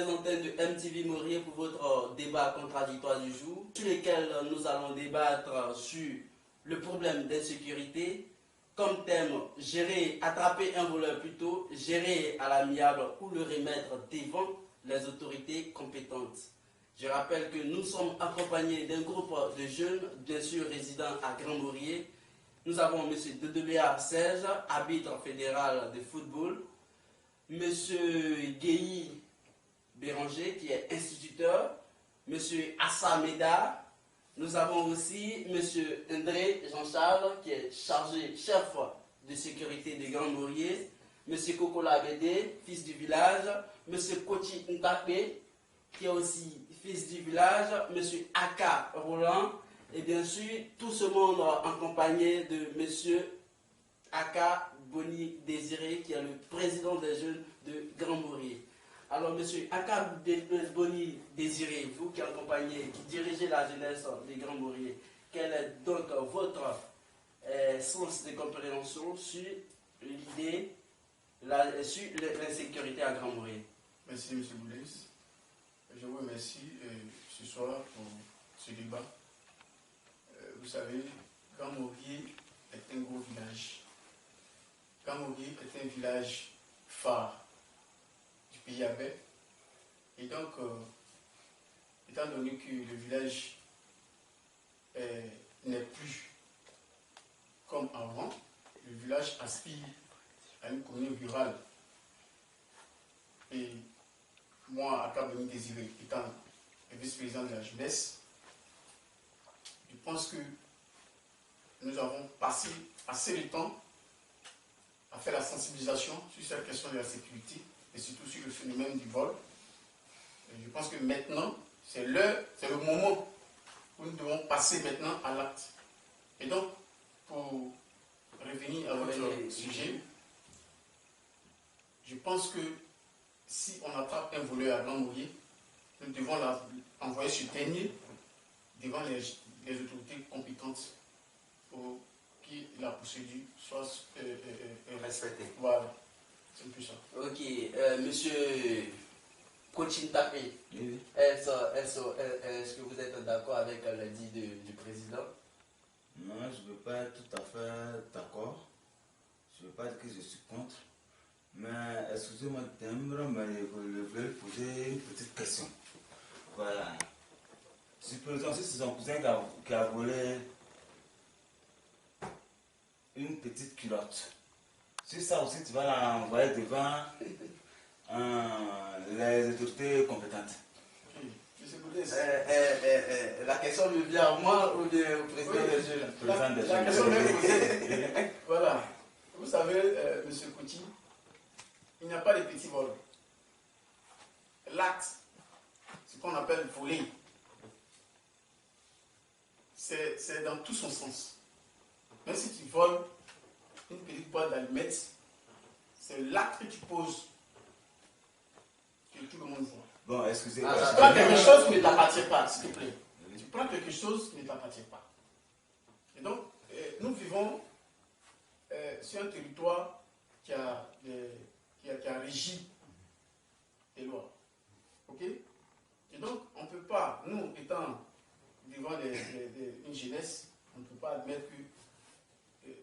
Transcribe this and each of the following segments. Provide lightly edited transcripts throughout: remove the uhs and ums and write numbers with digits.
les antennes de MTV Morier pour votre débat contradictoire du jour, sur lequel nous allons débattre sur le problème d'insécurité. Comme thème, gérer, attraper un voleur plutôt, gérer à l'amiable ou le remettre devant les autorités compétentes. Je rappelle que nous sommes accompagnés d'un groupe de jeunes, bien sûr résidents à Grand-Morier. Nous avons M. Dedebéa Serge, arbitre fédéral de football, M. Guéhi Béranger, qui est instituteur, M. Assa Meda. Nous avons aussi M. André Jean-Charles, qui est chargé, chef de sécurité de Grand-Morier, M. Kokola Bédé, fils du village, M. Kochi Ntape, qui est aussi fils du village, M. Aka Roland, et bien sûr, tout ce monde accompagné de M. Aka Boni Désiré, qui est le président des jeunes de Grand-Morier. Alors, M. Aka Boni Désiré, vous qui accompagnez, qui dirigez la jeunesse de Grand-Morier, quel est donc votre sens de compréhension sur l'idée, sur l'insécurité à Grand-Morier? Merci, M. Boulès. Je vous remercie ce soir pour ce débat. Vous savez, Grand-Morier est un gros village. Grand-Morier est un village phare du pays Abel. Et donc, étant donné que le village n'est plus comme avant, le village aspire à une commune rurale. Et moi, Aka Boni Désiré, étant le vice-président de la jeunesse, je pense que nous avons passé assez de temps à faire la sensibilisation sur cette question de la sécurité et surtout sur le phénomène du vol. Et je pense que maintenant, c'est le moment où nous devons passer maintenant à l'acte. Et donc, pour revenir à votre sujet, je pense que si on attrape un voleur à Grand-Morier, nous devons envoyer ce dernier devant les autorités compétentes pour que la procédure soit respectée. Voilà, c'est plus ça. Ok, monsieur Kochin Tapé, Oui. est-ce que vous êtes d'accord avec l'avis du président? Non, je ne veux pas être tout à fait d'accord. Je ne veux pas dire que je suis contre. Mais excusez-moi le timbre, mais je voulais poser une petite question. Voilà. Supposons que c'est son cousin qui a volé une petite culotte. Si ça aussi, tu vas l'envoyer devant les autorités compétentes. La question lui vient à moi ou au président des jeunes? La question m'est posée. Voilà. Vous savez, M. Kouti, il n'y a pas de petits vols. L'acte, ce qu'on appelle voler, c'est dans tout son sens. Même si tu voles une petite boîte d'allumettes, c'est l'acte que tu poses que tout le monde voit. Bon, excusez-moi. Tu prends quelque chose qui ne t'appartient pas, s'il te plaît. Tu prends quelque chose qui ne t'appartient pas. Et donc, nous vivons sur un territoire qui a régi les lois. Ok? Et donc, on ne peut pas, nous étant devant une jeunesse, on ne peut pas admettre que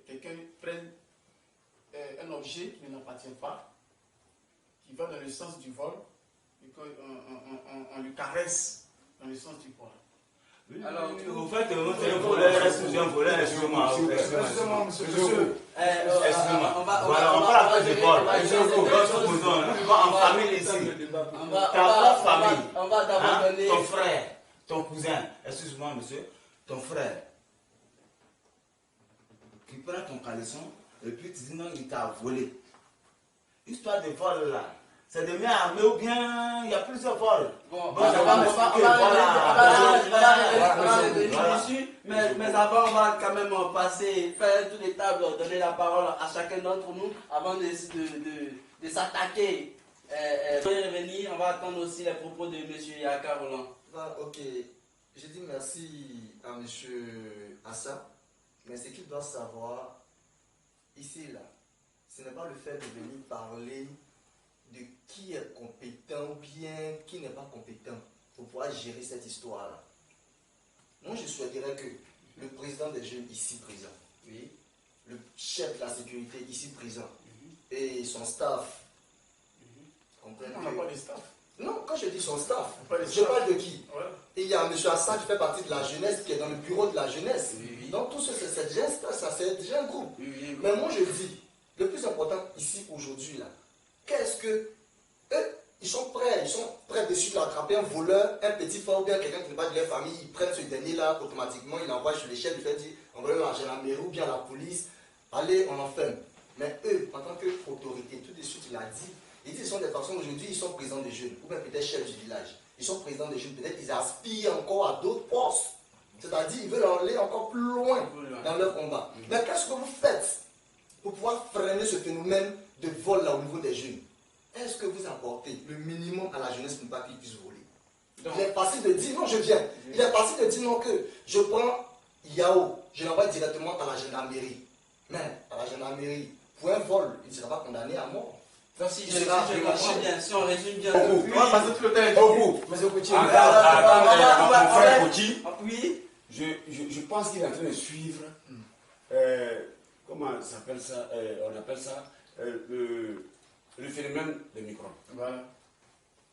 quelqu'un prenne un objet qui ne l'appartient pas, qui va dans le sens du vol, et qu'on lui caresse dans le sens du poil. Oui, alors, vous faites un voleur, excusez-moi, monsieur. Excusez-moi. Voilà, on parle après de vol. En famille ici. Ta propre famille. On va d'abord donner. Ton frère, ton cousin, excuse-moi, monsieur, ton frère, qui prend ton caleçon et puis tu dis non, il t'a volé. Histoire de vol là. C'est de main armée ou bien il y a plusieurs vols. Bon, on va revenir dessus, mais avant on va quand même passer, faire toutes les tables, donner la parole à chacun d'entre nous avant de s'attaquer. Pour y revenir, on va attendre aussi les propos de M. Aka Roland. Ah, ok, je dis merci à M. Assa, mais ce qu'il doit savoir, ici là, ce n'est pas le fait de venir parler de qui est compétent ou bien qui n'est pas compétent pour pouvoir gérer cette histoire-là. Moi, je souhaiterais que le président des jeunes ici présent, oui, le chef de la sécurité ici présent et son staff comprennent On n'a pas de staff. Non, quand je dis son staff, Pas de je staff. parle de qui? Ouais. Et il y a M. Hassan qui fait partie de la jeunesse, qui est dans le bureau de la jeunesse. Oui, oui. Donc tout ça, c'est déjà un groupe. Oui, oui, oui. Mais moi je dis, le plus important ici aujourd'hui là, qu'est-ce que eux, ils sont prêts de suite à attraper un voleur, un petit frère ou bien quelqu'un qui n'est pas de leur famille, ils prennent ce dernier là, automatiquement ils l'envoient sur les chefs, ils font dire, envoyez à la gendarmerie ou bien à la police, allez, on enferme. Mais eux, en tant qu'autorité, tout de suite il a dit, ils disent, ce sont des personnes aujourd'hui, ils sont présidents des jeunes, ou bien peut-être chefs du village, ils sont présidents des jeunes, peut-être ils aspirent encore à d'autres postes. C'est-à-dire, ils veulent aller encore plus loin dans leur combat. Mais qu'est-ce que vous faites pour pouvoir freiner ce phénomène de vol là au niveau des jeunes? Est-ce que vous apportez le minimum à la jeunesse pour ne pas qu'ils puissent voler? Donc, Il est facile de dire, non, je viens. Il est facile de dire, non, que je prends Yao, je l'envoie directement à la gendarmerie. Mais à la gendarmerie, pour un vol, il ne sera pas condamné à mort. Donc, si je sera comprends bien, si on résume bien. on va passer tout le temps. Au bout. Mais c'est petit. Mon frère Koti, Oui. je pense qu'il est en train de suivre, comment ça s'appelle ça, on appelle ça, le phénomène des microbes. Voilà.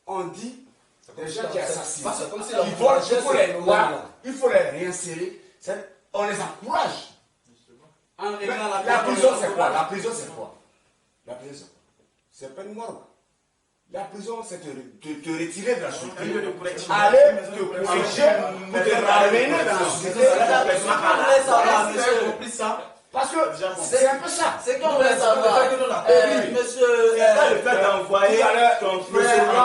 On dit, les gens qui assassinent, C'est comme si ils volent, il faut les réinsérer, on les encourage. En Mais réglant la prison c'est quoi? La prison c'est quoi? La prison c'est quoi? C'est pas une morgue. La prison c'est te retirer de la société, Un lieu de correction. aller te corriger pour te ramener dans la société. Compris ça. Parce que c'est un peu ça. C'est qu'on voulait savoir. Monsieur. C'est pas le fait d'envoyer Tout à l'heure, ton on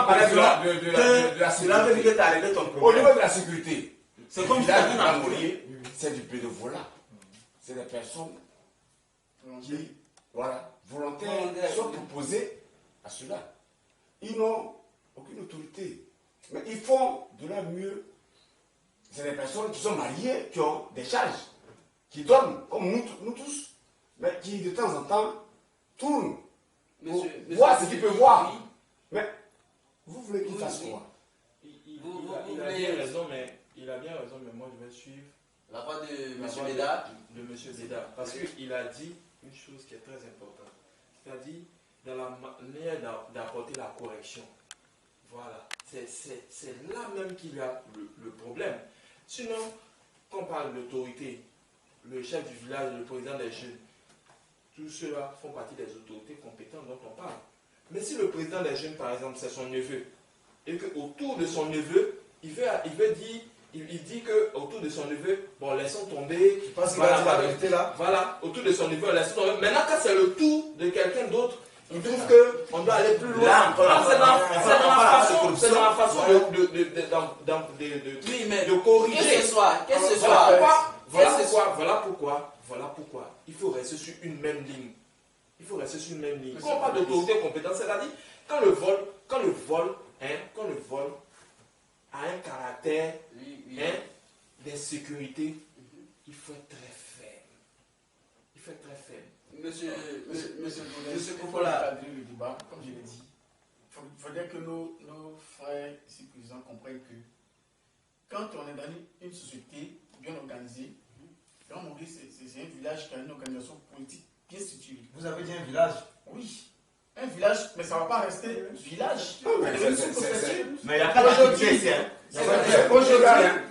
parlait frère de la c'est là que sécurité. tu as réglé ton Au problème. niveau de la sécurité, C'est comme si tu là, avais un envoyé. c'est du bénévolat. C'est des personnes qui, voilà, volontaires, sont proposées à cela. Ils n'ont aucune autorité. Mais ils font de leur mieux. C'est des personnes qui sont mariées, qui ont des charges, qui donnent, comme nous tous, mais qui de temps en temps tournent pour voir ce qu'ils peuvent voir. Oui. Mais vous voulez qu'ils Oui, fassent oui. quoi? Il a bien raison, mais moi je vais suivre La voix de M. la voix Bédard. de M. Bédard. Parce qu'il a dit une chose qui est très importante. C'est-à-dire, dans la manière d'apporter la correction. Voilà. C'est là même qu'il y a le problème. Sinon, quand on parle d'autorité, le chef du village, le président des jeunes, tous ceux-là font partie des autorités compétentes dont on parle. Mais si le président des jeunes, par exemple, c'est son neveu, et qu'autour de son neveu, il dit qu'autour de son neveu, bon, laissons tomber. Parce qu'il va dire la vérité là. Voilà, autour de son neveu, laissons tomber. Maintenant, quand c'est le tour de quelqu'un d'autre, il trouve qu'on doit aller plus loin. Là, C'est dans la façon Oui, mais de corriger. que ce soit. Voilà pourquoi il faut rester sur une même ligne. Quand on parle d'autorité compétente, c'est-à-dire quand le vol a un caractère d'insécurité, il faut être très ferme. Monsieur Popola. Le débat, comme je l'ai dit, il faudrait que nos frères ici présents comprennent que quand on est dans une société bien organisée, Grand Maurice, c'est un village qui a une organisation politique bien située. Vous avez dit un village? Oui, un village, mais ça ne va pas rester village. Non, mais C'est une sous-préfecture. Mais il n'y a pas d'activité ici.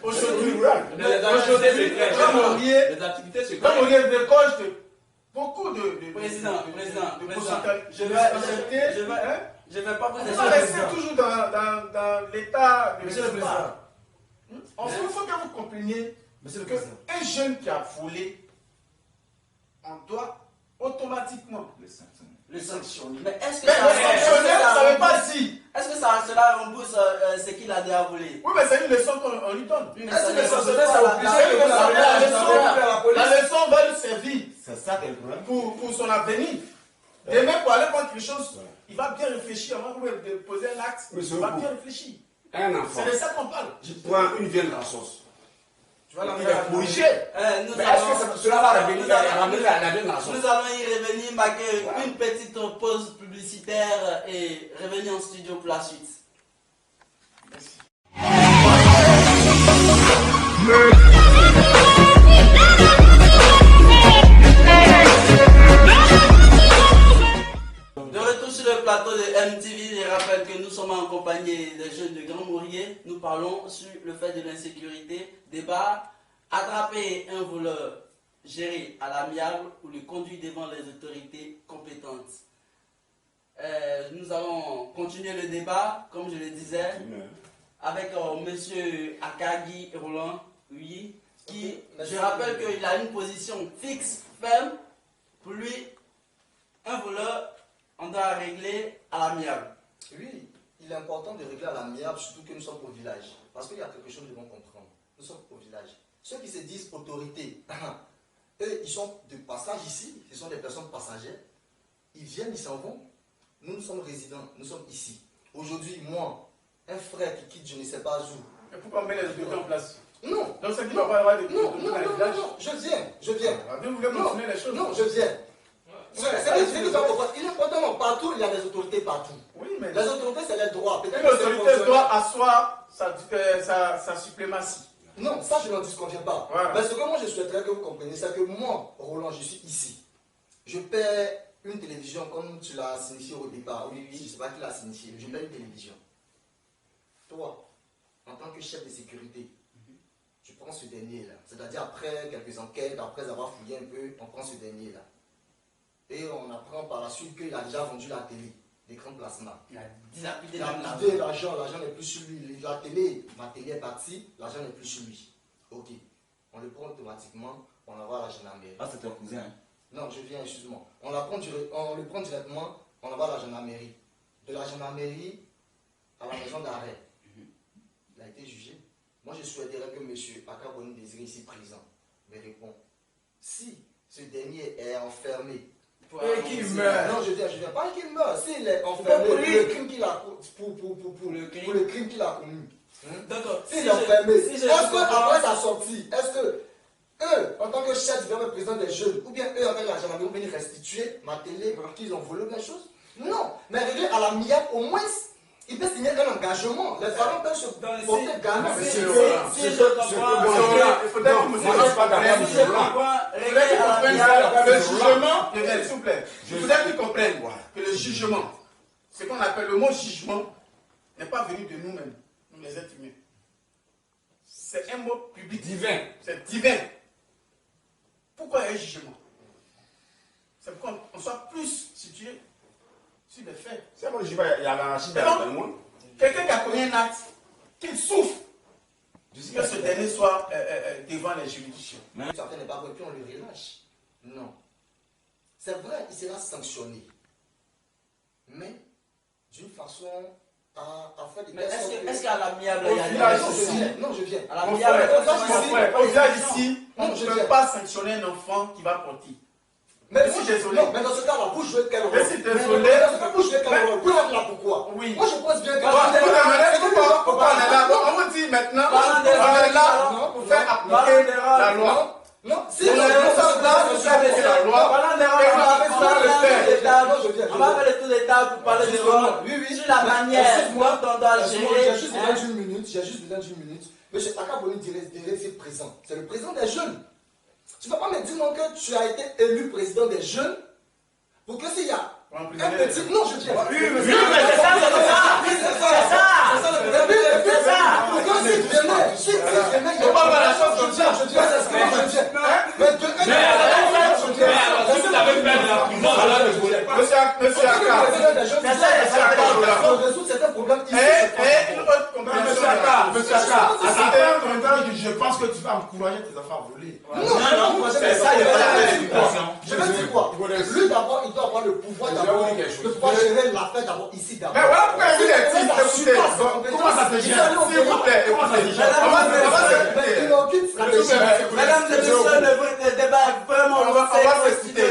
Aujourd'hui, Les activités se Grand Maurice décoche beaucoup de Président, je vais pas vous on va rester toujours dans l'état de Monsieur le Président. Il faut que vous compreniez Monsieur le Président. qu'un jeune qui a volé, on doit automatiquement le sanctionner. Mais est-ce que mais le sanctionner, ça ne veut pas dire. est-ce que cela rembourse ce qu'il a déjà volé? Oui, mais c'est une leçon qu'on lui donne. Est-ce que le sanctionner, ça oblige que La leçon va lui servir C'est ça qui est le problème. pour son avenir. Demain, pour aller contre quelque chose, il va bien réfléchir avant de poser un acte. Monsieur Il va Oku. bien réfléchir. Un enfant, C'est de ça qu'on parle. tu prends une viande à la sauce. Tu vas Il est corrigé. Mais Nous est-ce que cela va ramener la même nation? Nous allons y revenir, marquer une petite pause publicitaire et revenir en studio pour la suite. Merci. De retour sur le plateau de MTV, je rappelle que nous sommes en compagnie des jeunes de Grand Mourier. Nous parlons sur le fait de l'insécurité, débat, attraper un voleur, gérer à l'amiable ou le conduire devant les autorités compétentes. Nous allons continuer le débat, comme je le disais, avec monsieur Akagi Roland, oui, qui, je rappelle qu'il a une position fixe, ferme. Pour lui, un voleur, on doit régler à l'amiable. Oui, il est important de régler à l'amiable, surtout que nous sommes au village. Parce qu'il y a quelque chose que nous devons comprendre. Nous sommes au village. Ceux qui se disent autorités, eux, ils sont de passage ici, ce sont des personnes passagères. Ils viennent, ils s'en vont. Nous, nous sommes résidents, nous sommes ici. Aujourd'hui, moi, un frère qui quitte je ne sais pas où. Et pourquoi on met les autorités en place? Non. Donc ça dit qu'on va avoir des Non, autorités dans les villages? je viens. Vous voulez continuer les choses? Non, je viens. Il est important, non, partout, il y a des autorités partout. Oui, mais Les autorités, c'est les droits. une autorité doit asseoir sa suprématie. Non, ça, je n'en disconviens pas. Voilà. Mais ce que moi, je souhaiterais que vous compreniez, c'est que moi, Roland, je suis ici. Je paie une télévision, comme tu l'as signifié au départ. Oui, je ne sais pas qui l'a signifié. Je paie une télévision. Toi, en tant que chef de sécurité, tu prends ce dernier-là. C'est-à-dire, après quelques enquêtes, après avoir fouillé un peu, on prend ce dernier-là. Et on apprend par la suite qu'il a déjà vendu la télé, d'écran plasma. Il a dilapidé Il a quitté l'argent n'est plus sur lui. La télé, ma télé est partie, l'argent n'est plus sur lui. Ok. On le prend automatiquement, on l'envoie à la gendarmerie. Ah, c'est ton cousin. Non, je viens, excuse-moi. On le prend directement, on l'envoie à la gendarmerie. De la gendarmerie à la maison d'arrêt. Il a été jugé. Moi, je souhaiterais que M. Akaboni Désiré, ici présent, me réponde. Si ce dernier est enfermé, Et qu'il meurt. non, je viens pas qu'il meurt. S'il est enfermé pour le crime qu'il a pour le crime qu'il a commis. D'accord. S'il est enfermé, est-ce qu'après sa sortie, est-ce que eux, en tant que chef du président des jeunes, ou bien eux avec la gendarmerie, vont venir restituer ma télé qu'ils ont volé des choses? Non, mais régler à l'amiable, au moins, il peut signer un engagement. Les parents peuvent se porter gagnant. Si je comprends, Il faudrait que vous le jugement, s'il vous plaît, je voudrais qu'ils comprennent que le jugement, ce qu'on appelle le mot jugement, n'est pas venu de nous-mêmes, nous les êtres humains. C'est un mot public. Divin. C'est divin. Pourquoi un jugement? C'est pour qu'on soit plus situé sur les faits. C'est moi, il y a l'anarchie dans le monde. Quelqu'un qui a commis un acte, qu'il souffre, que ce dernier soit devant les juridictions. Certains n'est pas bon, et puis on le relâche. Non. C'est vrai, il sera sanctionné. Mais d'une façon à faire des mais personnes. est-ce qu'à l'amiable, Au il y a village, des... Non, je viens. À Mon l'amiable, frère, au village ici, on Non, ne je peut viens. pas sanctionner un enfant qui va porter. Mais Je suis désolé. Non, mais dans ce cas-là, vous jouez quel rôle? Je suis désolé. Mais dans ce cas, vous jouez quel rôle? Vous êtes là pourquoi? Oui. Moi, je pense bien que. Pourquoi on est là? On vous dit maintenant, on est là pour faire appliquer la loi. Non, si On est là pour faire appliquer la loi. Parlant des Et on va rôles, le faire. on va faire le tour des tables pour parler des rôles. Oui. Sur la manière dont on doit gérer. J'ai juste besoin d'une minute. J'ai juste besoin d'une minute. Monsieur Akaboni dirait c'est présent. C'est le président des jeunes. Tu ne vas pas me dire non que tu as été élu président des jeunes pour que s'il y a un petit. Non, je viens. Oui, mais c'est ça, c'est ça. C'est ça le problème. C'est ça. Pour que s'il venait, il y a pas mal de choses. Je viens, c'est ce que je viens. Mais de Monsieur Aka, résoudre certains problèmes ici. une autre compréhension. Monsieur Aka, je pense que tu vas encourager tes enfants à voler. Non, c'est ça, il y a pas la rééducation. Je vais dire quoi? Lui d'abord, il doit avoir le pouvoir d'abord de pouvoir gérer l'affaire d'abord ici d'abord. Mais voilà pourquoi il est dit, écoutez, Comment ça te gêne? s'il vous plaît, écoutez, on va Il n'a aucune stratégie. Mesdames et messieurs, le débat est vraiment on va s'exciter.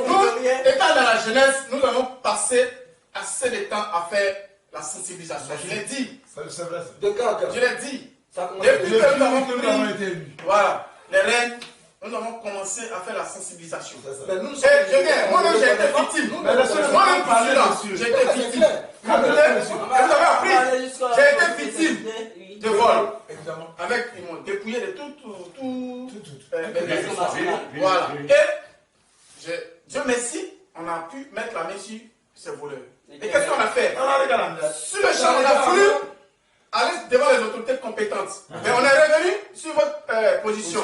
Nous, étant dans la jeunesse, nous avons passé assez de temps à faire la sensibilisation. Je l'ai dit. C'est vrai. De cœur à cœur. Je l'ai dit. Ça a commencé Depuis que nous avons avons été élus. voilà, les règles, nous avons commencé à faire la sensibilisation. Mais nous, Je viens, moi-même j'ai été victime. Mais laissez-le Moi-même parler, là, monsieur. j'ai été victime. Vous avez appris, j'ai été victime de vol. Évidemment. Avec, ils m'ont dépouillé de tout. Oui. Voilà. Et Dieu merci, on a pu mettre la main sur ces voleurs. Et qu'est-ce qu'on a fait? Sur le champ, on a voulu aller devant les autorités compétentes. Mais on est revenu sur votre position.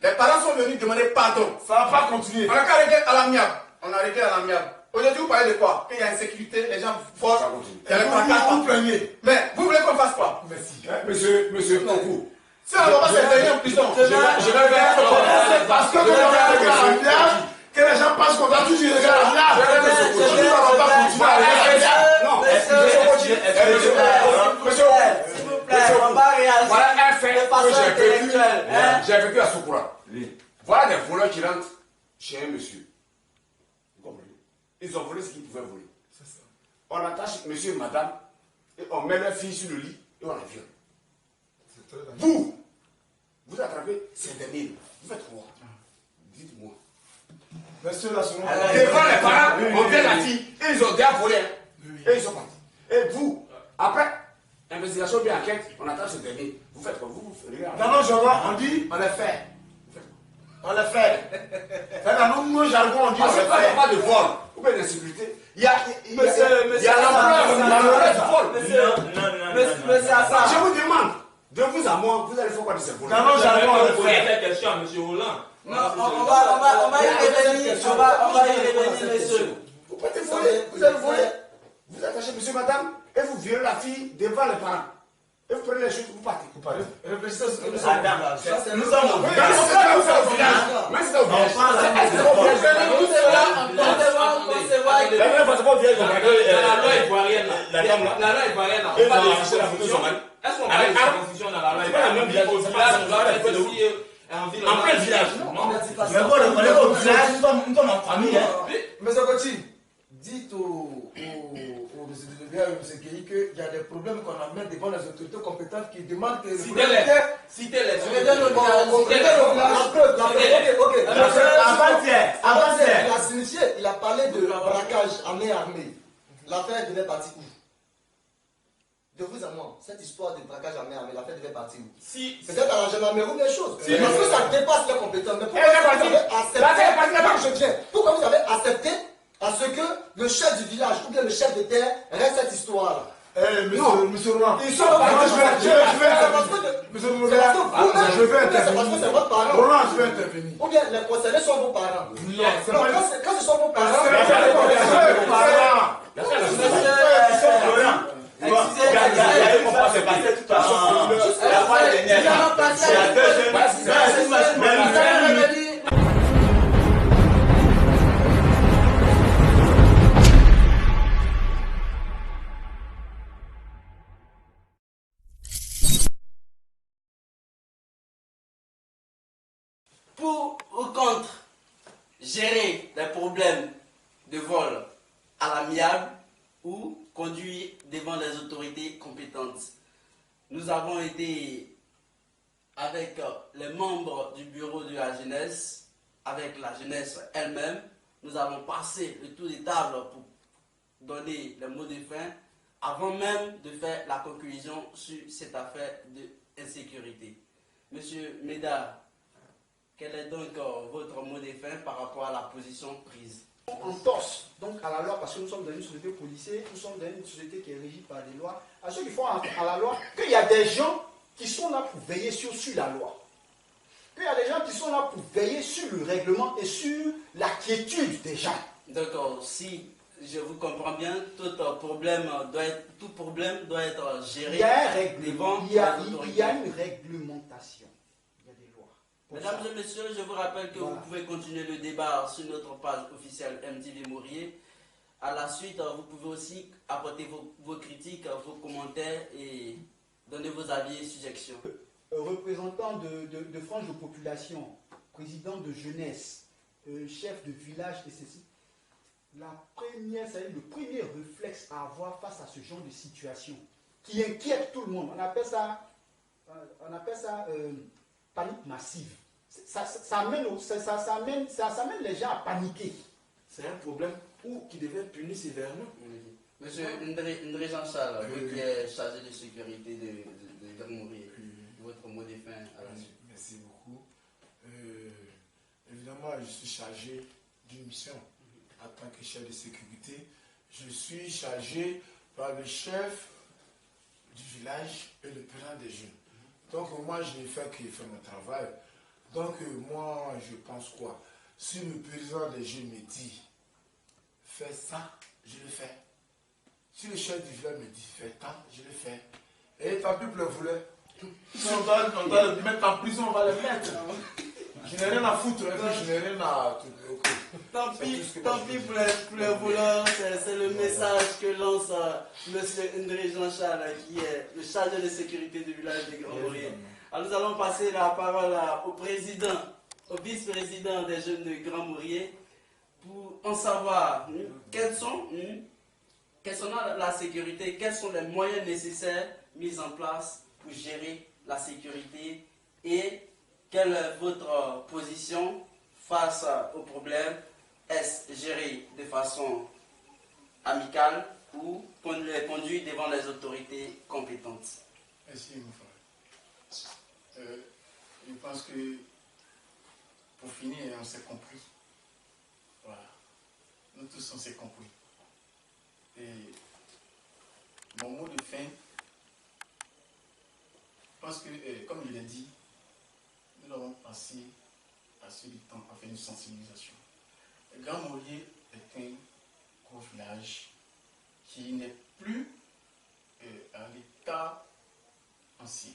Les parents sont venus demander pardon. Ça ne va pas continuer. On a qu'à régler à l'amiable. On a réglé à l'amiable. Aujourd'hui, vous parlez de quoi? Qu'il y a insécurité, les gens volent, il y a les placards. Vous plaignez. Mais vous voulez qu'on fasse quoi? Merci. Monsieur Kokou. Si on ne va pas se tenir en prison, Je vais faire parce que vous avez la l'amiable, que les gens pensent qu'on va toujours régler à l'amiable. Aujourd'hui, on ne va pas continuer à régler à l'amiable. Non, monsieur, s'il vous plaît, on va réagir. voilà un fait de façon que intellectuelle. j'ai vécu à Soukura. Voilà des voleurs qui rentrent chez un monsieur. Vous comprenez? Ils ont volé ce qu'ils pouvaient voler. On attache monsieur et madame et on met leur fille sur le lit et on la viole. Vous attrapez ces derniers. Vous faites quoi? Dites-moi. Monsieur la seconde. Devant les parents, on vient la fille et ils ont déjà volé. Et ils sont partis. Et vous, après, investigation bien enquête, on attache ce dernier. Vous faites quoi? Vous regardez. Non, je vois, on dit, on le fait. On le fait. Dans nos jargon, on dit, Parce on que le quand il n'y a fait. pas de vol ou bien d'insécurité, il y a Monsieur l'ampleur malheureuse du vol. Monsieur Assar. Je vous demande, de vous à moi, vous allez faire quoi de ces vols? Dans nos jargon, on le fait. cette question à M. Hollande. Non, on va y revenir, on va y revenir, monsieur. Vous pouvez voler, vous allez voler. Vous attachez monsieur, madame, et vous violez la fille devant les parents. Et vous prenez les choses, vous partez. Réfléchissez à ce que nous sommes. Madame, nous sommes au Mais c'est au village. Mais c'est au village. Nous devons concevoir Dans la loi ivoirienne, la loi ivoirienne, on parle de la confusion. Est-ce qu'on parle de la confusion dans la loi ivoirienne? Au village, on doit être aussi en ville. En plein village, non? Mais bon, on est au village, nous sommes en famille. Monsieur Gauthier, dites au monsieur de M. Kéhi qu'il y a des problèmes qu'on amène devant les autorités compétentes qui demandent que... Citez-les. Avant-hier, il a signifié, il a parlé de braquage à main armée. L'affaire devait partir où? De vous à moi, cette histoire de braquage à main armée, l'affaire devait partir où? Peut-être à la gendarmerie ou des choses. Parce que ça dépasse les compétences. Mais pourquoi vous avez accepté à ce que le chef du village ou bien le chef de terre reste cette histoire-là? Monsieur Roland, Ils sont pas je vais intervenir. Roland, je vais intervenir. Ou bien les concernés sont vos parents. Non, c'est Non, pas quand ce sont vos parents, pour ou contre gérer les problèmes de vol à l'amiable ou conduire devant les autorités compétentes. Nous avons été avec les membres du bureau de la jeunesse, avec la jeunesse elle-même. Nous avons passé le tour des tables pour donner les mots de fin avant même de faire la conclusion sur cette affaire d'insécurité. Monsieur Médard, quel est donc votre mot de fin par rapport à la position prise? On torse donc à la loi parce que nous sommes dans une société policière, nous sommes dans une société qui est régie par des lois. À ceux qui font à la loi, qu'il y a des gens qui sont là pour veiller sur la loi. Qu'il y a des gens qui sont là pour veiller sur le règlement et sur la quiétude des gens. D'accord, si je vous comprends bien, tout problème doit être géré Il y a un règlement, devant il y a les autorités. une réglementation. Il y a des lois. Mesdames et messieurs, je vous rappelle que vous pouvez continuer le débat sur notre page officielle MTV Mourier. À la suite, vous pouvez aussi apporter vos critiques, vos commentaires et donner vos avis et suggestions. Représentant de franges de population, président de jeunesse, chef de village et ceci, le premier réflexe à avoir face à ce genre de situation qui inquiète tout le monde, on appelle ça on appelle ça panique massive. Ça amène les gens à paniquer. C'est un problème qui devait être puni sévèrement. Monsieur Ndré Jean-Charles, vous qui êtes chargé de sécurité de Grand-Mourier, votre mot de fin à la suite. Merci beaucoup. Évidemment, je suis chargé d'une mission en tant que chef de sécurité. Je suis chargé par le chef du village et le président des jeunes. Donc moi, je n'ai fait que faire mon travail. Donc moi, je pense quoi? Si le président des jeunes me dit, fais ça, je le fais. Si le chef du village me dit, fais ça, je le fais. Et tant pis pour le voleur. Si on doit le mettre en prison, on va le mettre. Je n'ai rien à foutre, je n'ai rien à... Tant pis pour les voleurs, c'est le message que lance M. Ndré Jean-Charles, qui est le chargé de sécurité du village de Grand-Mourier. Alors nous allons passer la parole au vice-président des jeunes de Grand-Mourier, pour en savoir quels sont la sécurité, quels sont les moyens nécessaires mis en place pour gérer la sécurité et quelle est votre position face au problème. Est-ce géré de façon amicale ou conduit devant les autorités compétentes? Merci, mon frère. Je pense que pour finir, on s'est compris. Voilà. Nous tous, on s'est compris. Et mon mot de fin, je pense que, comme je l'ai dit, nous avons passé assez du temps à faire une sensibilisation. Grand-Mourier est un gros village qui n'est plus à l'état ancien.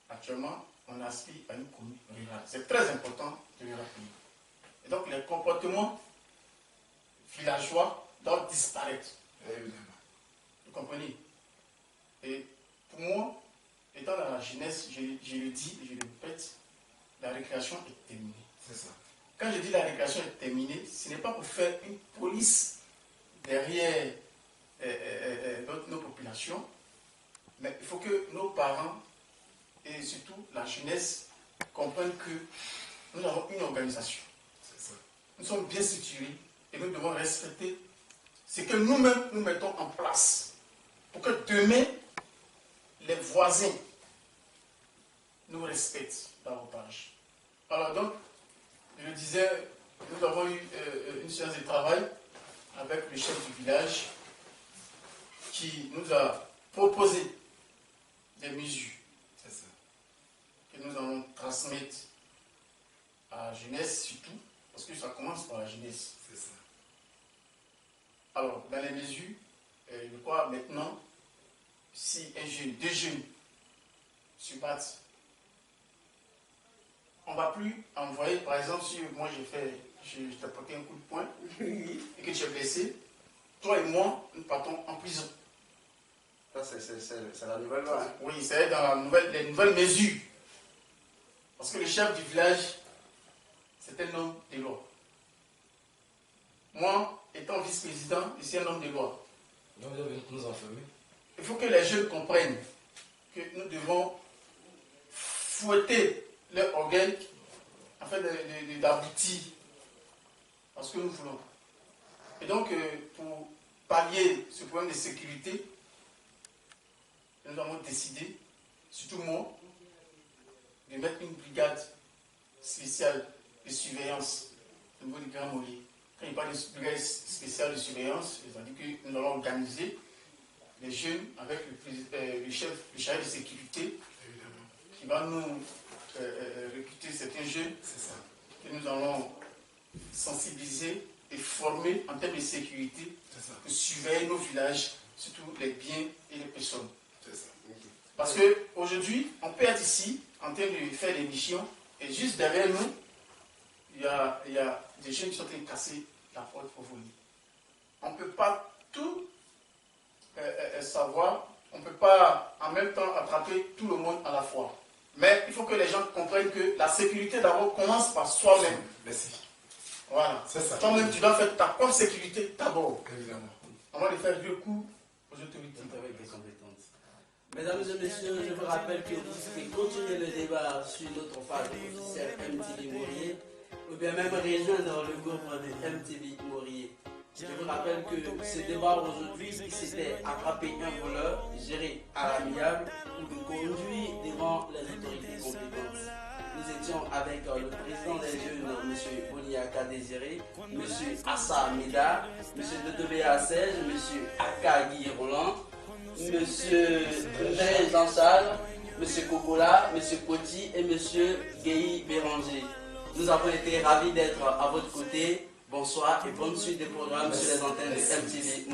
Actuellement, on aspire à une commune rurale. C'est très important de le rappeler. Et donc, les comportements villageois doivent disparaître. Évidemment. Vous comprenez? Et pour moi, étant dans la jeunesse, je le dis et je le répète, la récréation est terminée. C'est ça. Quand je dis la récréation est terminée, ce n'est pas pour faire une police derrière nos populations, mais il faut que nos parents et surtout la jeunesse comprennent que nous avons une organisation. C'est ça. Nous sommes bien situés et nous devons respecter ce que nous-mêmes nous mettons en place pour que demain, les voisins nous respectent davantage. Alors donc, je le disais, nous avons eu une séance de travail avec le chef du village qui nous a proposé des mesures que nous allons transmettre à la jeunesse surtout, parce que ça commence par la jeunesse. C'est ça. Alors, dans les mesures, je crois maintenant, si un jeune, deux jeunes se battent, on ne va plus envoyer, par exemple, si moi je t'ai porté un coup de poing et que tu es blessé, toi et moi, nous partons en prison. Ça, c'est la nouvelle loi. Oui, c'est dans les nouvelles mesures. Parce que le chef du village, c'est un homme de loi. Moi, étant vice-président, je suis un homme de loi. Donc vous allez nous enfermer. Il faut que les jeunes comprennent que nous devons fouetter leur orgueil afin d'aboutir à ce que nous voulons. Et donc, pour pallier ce problème de sécurité, nous avons décidé, surtout moi, de mettre une brigade spéciale de surveillance au niveau du Grand-Mourier. Quand il parle de brigade spéciale de surveillance, c'est-à-dire que nous allons organiser les jeunes avec le chef, le chargé de sécurité, qui va nous recruter certains jeunes, que nous allons sensibiliser et former en termes de sécurité pour surveiller nos villages, surtout les biens et les personnes. Parce qu'aujourd'hui, on peut être ici en train de faire des missions et juste derrière nous, il y a des jeunes qui sont en train de casser la porte pour voler. On ne peut pas tout savoir, on ne peut pas en même temps attraper tout le monde à la fois. Mais il faut que les gens comprennent que la sécurité d'abord commence par soi-même. Merci. Voilà. C'est ça. Toi-même, tu dois faire ta propre sécurité d'abord. Évidemment. Avant de faire recours aux autorités. Avec des compétences. Mesdames et messieurs, je vous rappelle que vous pouvez continuer le débat sur notre page officielle MTV Morier ou bien même rejoindre le groupe de MTV Morier. Je vous rappelle que ce débat aujourd'hui, c'était attraper un voleur, géré à l'amiable ou le conduire devant les autorités compétentes. Nous étions avec le président des jeunes, M. Boniaka Désiré, M. Assa Meda, M. Dotobea Serge, M. Aka Guy Roland, M. André Jean-Charles, M. Kokola, M. Poti et M. Guéhi Béranger. Nous avons été ravis d'être à votre côté. Bonsoir et bonne suite des programmes sur les antennes de MTV.